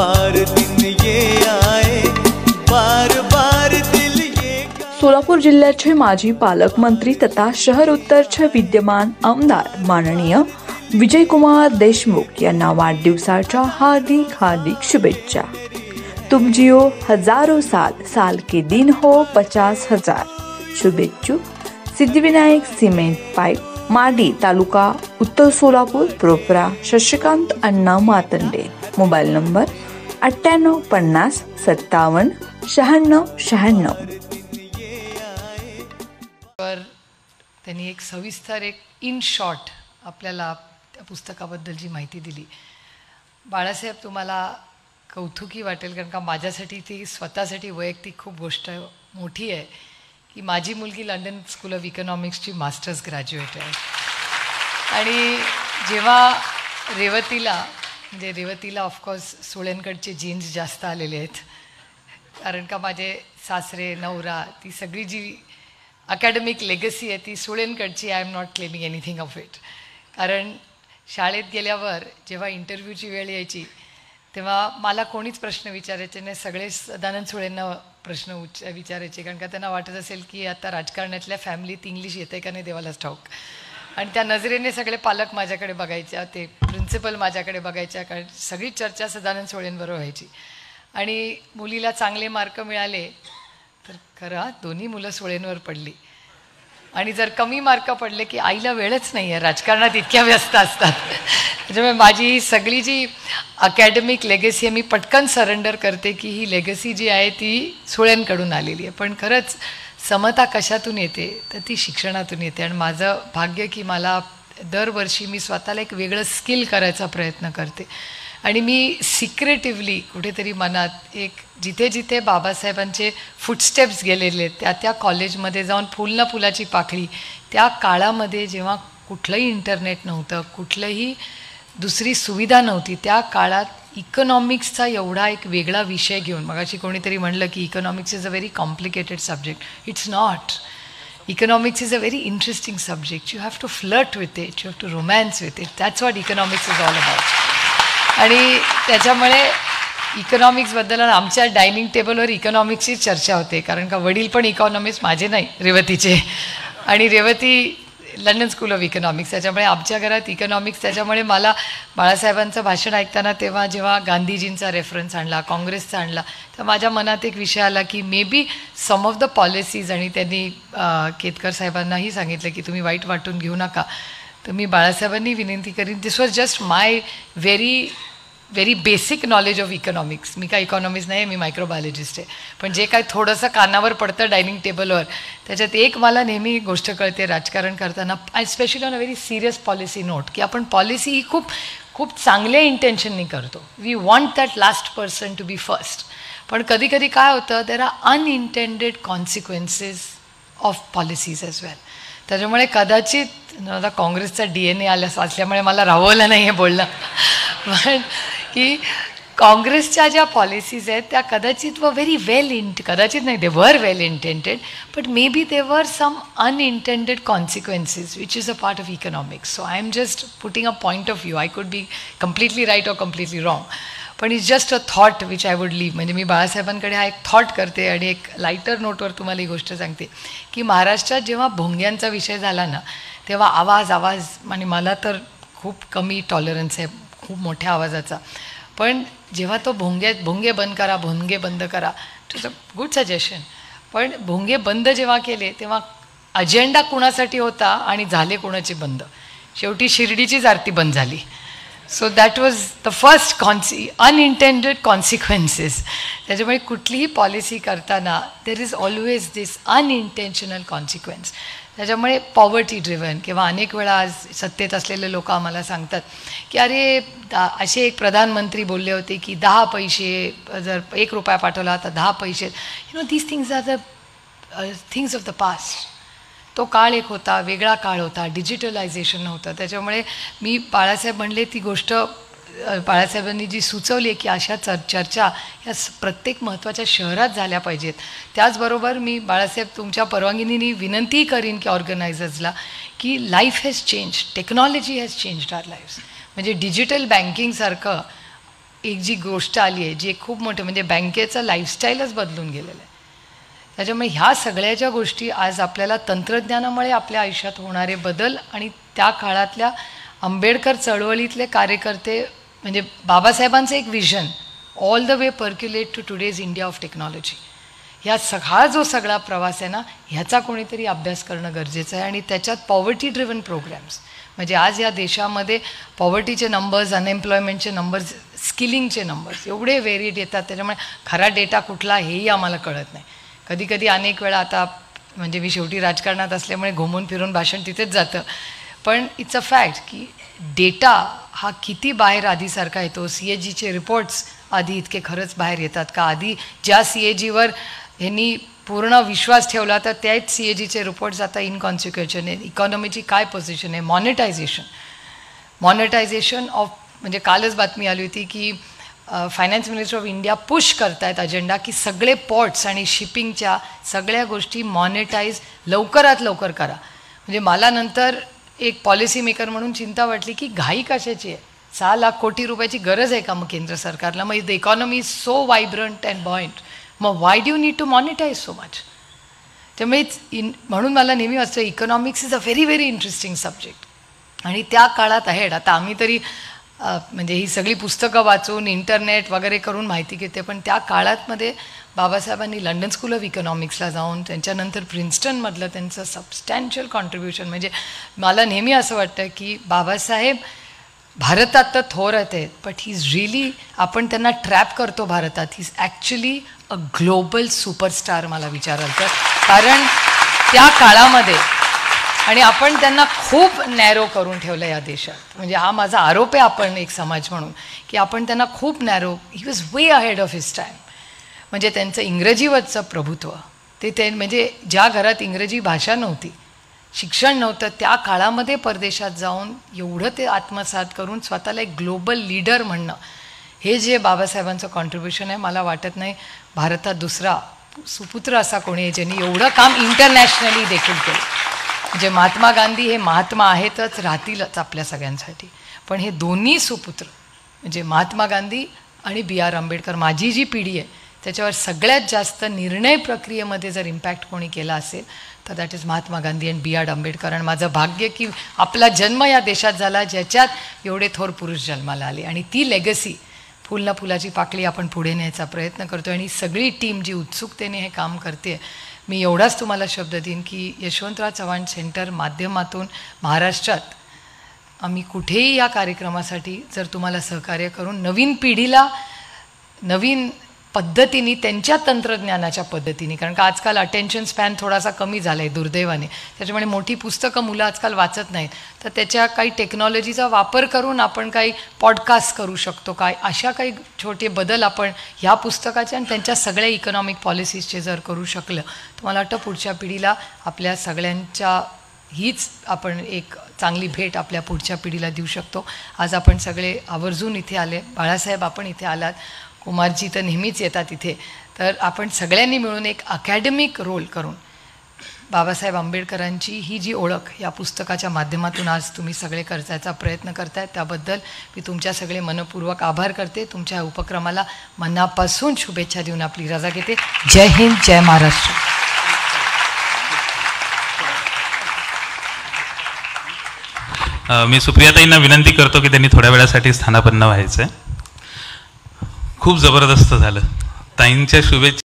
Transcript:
बार दिन ये आए, बार बार दिल ये। सोलापूर जिल्ह्याचे माजी पालकमंत्री तथा शहर उत्तरचे विद्यमान आमदार माननीय विजयकुमार देशमुख यांना वाढदिवसाच्या हार्दिक हार्दिक शुभेच्छा। तुम जियो हजारों साल, साल के दिन हो 50,000। शुभेच्छुक सिद्धिविनायक सिमेंट पाईप, माडी तालुका उत्तर सोलापूर, प्रोपरा शशिकांत अण्णा मातंडे। Mobile number 9850 57 96 96। त्यांनी एक सविस्तर एक इन शॉर्ट आपल्याला त्या पुस्तकाबद्दल जी माहिती दिली। बाळासाहेब तुम्हाला कौतुकी वाटेल, कारण का माझ्यासाठी ती स्वतःसाठी वैयक्तिक खूप गोष्ट मोठी आहे की माझी मुलगी लंडन स्कूल ऑफ इकॉनॉमिक्सची मास्टर्स ग्रॅज्युएट आहे। आणि जेव्हा रेवतीला ऑफकोर्स सुळेंकडचे जीन्स जास्त आलेले आहेत, कारण का माझे सासरे नवरा ती सगळी जी अकॅडमिक लेगसी आहे ती सुळेंकडची। I am not claiming anything of it, कारण शाळेत गेल्यावर जेव्हा इंटरव्ह्यूची वेळ यायची तेव्हा मला कोणीच प्रश्न विचारायचे नाही, सगळे सदानंद सुळेंना प्रश्न विचारायचे, कारण का त्यांना वाटत असेल की आता राजकारणातल्या फॅमिलीत इंग्लिश येते का नाही देवालाच ठाऊक। आणि त्या नजरेने सगळे पालक माझ्याकडे बघायचे, ते प्रिन्सिपल माझ्याकडे बघायच्या, कारण सगळी चर्चा सदानंद सुळेंबरोबर व्हायची। आणि मुलीला चांगले मार्क मिळाले तर खरं दोन्ही मुलं सुळेंवर पडली, आणि जर कमी मार्क पडले की आईला वेळच नाही आहे, राजकारणात इतक्या व्यस्त असतात। त्याच्यामुळे माझी ही सगळी जी अकॅडमिक लेगसी आहे मी पटकन सरेंडर करते की ही लेगसी जी आहे ती सुळेंकडून आलेली आहे। पण खरंच समता कशातून येते तर ती शिक्षणातून येते। आणि माझं भाग्य की मला दरवर्षी मी स्वतःला एक वेगळं स्किल करायचा प्रयत्न करते, आणि मी सिक्रेटिव्हली कुठेतरी मनात एक जिथे जिथे बाबासाहेबांचे फुटस्टेप्स गेलेले त्या कॉलेजमध्ये जाऊन फुल ना फुलाची पाकळी, त्या काळामध्ये जेव्हा कुठलंही इंटरनेट नव्हतं, कुठलंही दुसरी सुविधा नव्हती, त्या काळात इकॉनॉमिक्सचा एवढा एक वेगळा विषय घेऊन, मगाशी कोणीतरी म्हणलं की economics is a very complicated subject. It's not. Economics is a very interesting subject. You have to flirt with it. You have to romance with it. That's what economics is all about. आणि त्याच्यामुळे इकॉनॉमिक्सबद्दल आमच्या dining टेबलवर इकॉनॉमिक्सची चर्चा होते, कारण का वडील पण इकॉनॉमिक्स माझे नाही रेवतीचे, आणि Revati London school of Economics, त्याच्यामुळे आमच्या घरात इकॉनॉमिक्स. त्याच्यामुळे मला बाळासाहेबांचं भाषण ऐकताना तेव्हा जेव्हा गांधीजींचा रेफरन्स आणला, काँग्रेसचा आणला, तर माझ्या मनात एक विषय आला की maybe some of the policies, आणि त्यांनी केतकर साहेबांनाही सांगितलं की तुम्ही वाईट वाटून घेऊ नका, तर मी बाळासाहेबांनी विनंती करीन, this was just my very basic knowledge of economics. मी काय इकॉनॉमिक्स नाही, मी मायक्रोबायोलॉजिस्ट आहे, पण जे काय थोडंसं कानावर पडतं डायनिंग टेबलवर, त्याच्यात एक मला नेहमी गोष्ट कळते राजकारण करताना, specially on a very serious policy note, की आपण पॉलिसी ही खूप खूप चांगल्या इंटेन्शननी करतो. We want that last person to be first, पण कधी कधी काय होतं, there are unintended consequences of policies as well. त्याच्यामुळे कदाचित आता काँग्रेसचा DNA असल्यामुळे मला राहवलं नाही हे बोलणं, पण की काँग्रेसच्या ज्या पॉलिसीज आहेत त्या कदाचित कदाचित नाही, दे were well intended, but may be they were some unintended consequences which is a part of economics. So I am just putting a point of view. I could be completely right or completely wrong, पण it's just a thought which I would leave. म्हणजे मी बाळासाहेबांकडे हा एक thought करते, आणि एक lighter नोटवर तुम्हाला ही गोष्ट सांगते की महाराष्ट्रात जेव्हा भोंग्यांचा विषय झाला ना, तेव्हा आवाज, आणि मला तर खूप कमी टॉलरन्स आहे खूप मोठ्या आवाजाचा, पण जेव्हा तो भोंगे बंद करा, भोंगे बंद करा, इट्स अ गुड सजेशन, पण भोंगे बंद जेव्हा केले तेव्हा अजेंडा कुणासाठी होता आणि झाले कुणाचे बंद, शेवटी शिर्डीचीच आरती बंद झाली. So that was the first unintended consequences. त्याच्यामुळे कुठलीही पॉलिसी करताना there is always this unintentional consequence. त्याच्यामुळे पॉवर्टी ड्रिव्हन, किंवा अनेक वेळा आज सत्तेत असलेले लोक आम्हाला सांगतात की अरे असे एक प्रधानमंत्री बोलले होते की 10 पैसे, जर 1 रुपया पाठवला तर 10 पैसे. These things are the things of the past. तो काळ एक होता, वेगळा काळ होता, डिजिटलायझेशन नव्हतं. त्याच्यामुळे मी बाळासाहेब म्हणले ती गोष्ट बाळासाहेबांनी जी सुचवली आहे की अशा चर्चा ह्या प्रत्येक महत्त्वाच्या शहरात झाल्या पाहिजेत. त्याचबरोबर मी बाळासाहेब तुमच्या परवानगीने विनंती करीन की ऑर्गनायझर्सला की life has change, technology has changed our lifes. म्हणजे डिजिटल बँकिंगसारखं एक जी गोष्ट आली आहे जी एक खूप मोठं म्हणजे बँकेचं लाईफस्टाईलच बदलून गेलेलं आहे. त्याच्यामुळे ह्या सगळ्या ज्या गोष्टी आज आपल्याला तंत्रज्ञानामुळे आपल्या आयुष्यात होणारे बदल आणि त्या काळातल्या आंबेडकर चळवळीतले कार्यकर्ते म्हणजे बाबासाहेबांचं एक vision all the way percolate to today's India of technology. हा जो सगळा प्रवास आहे ना, ह्याचा कोणीतरी अभ्यास करणं गरजेचं आहे. आणि त्याच्यात पॉवर्टी ड्रिव्हन प्रोग्रॅम्स म्हणजे आज या देशामध्ये पॉवर्टीचे नंबर्स, अनएम्प्लॉयमेंटचे नंबर्स, स्किलिंगचे नंबर्स एवढे व्हेरिएट येतात. त्याच्यामुळे खरा डेटा कुठला हेही आम्हाला कळत नाही. कधी कधी अनेक वेळा आता म्हणजे मी शेवटी राजकारणात असल्यामुळे घुमून फिरून भाषण तिथेच जातं, पण इट्स अ फॅक्ट की डेटा हा किती बाहेर आधीसारखा येतो. CAGचे रिपोर्ट्स आधी इतके खरंच बाहेर येतात का? आधी ज्या CAGवर ह्यांनी पूर्ण विश्वास ठेवला तर त्याच CAGचे रिपोर्ट्स आता इनकॉन्सिक्वेन्शन आहे. इकॉनॉमीची काय पोझिशन आहे? मॉनिटायझेशन ऑफ म्हणजे कालच बातमी आली होती की finance minister of India push करतायत अजेंडा की सगळे पोर्ट्स आणि शिपिंगच्या सगळ्या गोष्टी मॉनिटाईज लवकरात लवकर करा. म्हणजे मला नंतर एक पॉलिसी मेकर म्हणून चिंता वाटली की घाई कशाची आहे? 6 लाख कोटी रुपयाची गरज आहे का मग केंद्र सरकारला? मग the economy is so vibrant and buoyant, मग why do you need to monetize so much? त्यामुळे म्हणून मला नेहमी वाटतं economics is a very very interesting subject. आणि त्या काळात अहेड आता आम्ही तरी म्हणजे ही सगळी पुस्तकं वाचून इंटरनेट वगैरे करून माहिती घेते, पण त्या काळातमध्ये बाबासाहेबांनी लंडन स्कूल ऑफ इकॉनॉमिक्सला जाऊन त्यांच्यानंतर प्रिन्स्टनमधलं त्यांचं सबस्टॅन्शियल कॉन्ट्रीब्युशन म्हणजे मला नेहमी असं वाटतं की बाबासाहेब भारतात तर थोरत आहेत, बट ही इज रिअली आपण त्यांना ट्रॅप करतो भारतात. He is actually a global superstar मला विचाराल तर. कारण त्या काळामध्ये आणि आपण त्यांना खूप नॅरो करून ठेवलं या देशात. म्हणजे हा माझा आरोप आहे आपण एक समाज म्हणून की आपण त्यांना खूप narrow. He was way ahead of his time. म्हणजे त्यांचं इंग्रजीवरचं प्रभुत्व ते म्हणजे ज्या घरात इंग्रजी भाषा नव्हती, शिक्षण नव्हतं, त्या काळामध्ये परदेशात जाऊन एवढं ते आत्मसात करून स्वतःला एक ग्लोबल लीडर म्हणणं, हे जे बाबासाहेबांचं कॉन्ट्रीब्युशन आहे, मला वाटत नाही भारतात दुसरा सुपुत्र असा कोणी आहे ज्यांनी एवढं काम इंटरनॅशनली देखील केलं. म्हणजे महात्मा गांधी हे महात्मा आहेतच, राहतीलच आपल्या सगळ्यांसाठी, पण हे दोन्ही सुपुत्र म्हणजे महात्मा गांधी आणि BR आंबेडकर, माझी जी पिढी आहे त्याच्यावर सगळ्यात जास्त निर्णय प्रक्रियेमध्ये जर इम्पॅक्ट कोणी केला असेल तर that is Mahatma Gandhi and BR Ambedkar. आणि माझं भाग्य की आपला जन्म या देशात झाला ज्याच्यात एवढे थोर पुरुष जन्माला आले. आणि ती लेगसी फुल ना फुलाची पाकळी आपण पुढे न्यायचा प्रयत्न करतो. आणि सगळी टीम जी उत्सुकतेने हे काम करते. मी एवढाच तुम्हाला शब्द देईन की यशवंतराव चव्हाण सेंटर माध्यमातून महाराष्ट्रात आम्ही कुठेही या कार्यक्रमासाठी जर तुम्हाला सहकार्य करून नवीन पिढीला नवीन पद्धतीने त्यांच्या तंत्रज्ञानाच्या पद्धतीने, कारण का आजकाल अटेन्शन स्पॅन थोडासा कमी झाला आहे दुर्दैवाने, त्याच्यामुळे मोठी पुस्तकं मुलं आजकाल वाचत नाहीत, तर त्याच्या काही टेक्नॉलॉजीचा वापर करून आपण काही पॉडकास्ट करू शकतो काय, अशा काही छोटे बदल आपण ह्या पुस्तकाचे आणि त्यांच्या सगळ्या इकॉनॉमिक पॉलिसीजचे जर करू शकलं तर मला वाटतं पुढच्या पिढीला आपल्या सगळ्यांच्या हीच आपण एक चांगली भेट आपल्या पुढच्या पिढीला देऊ शकतो. आज आपण सगळे आवर्जून इथे आले. बाळासाहेब आपण इथे आलात, कुमारजी तर नेहमीच येतात इथे, तर आपण सगळ्यांनी मिळून एक अकॅडमिक रोल करून बाबासाहेब आंबेडकरांची ही जी ओळख या पुस्तकाच्या माध्यमातून आज तुम्ही सगळे करण्याचा प्रयत्न करतायत, त्याबद्दल मी तुमच्या सगळे मनपूर्वक आभार करते. तुमच्या या उपक्रमाला मनापासून शुभेच्छा देऊन आपली रजा घेते. जय हिंद, जय महाराष्ट्र. मी सुप्रियाताईंना विनंती करतो की त्यांनी थोड्या वेळासाठी स्थानापन्न व्हायचं आहे. खूप जबरदस्त झालं. ताईंच्या शुभेच्छा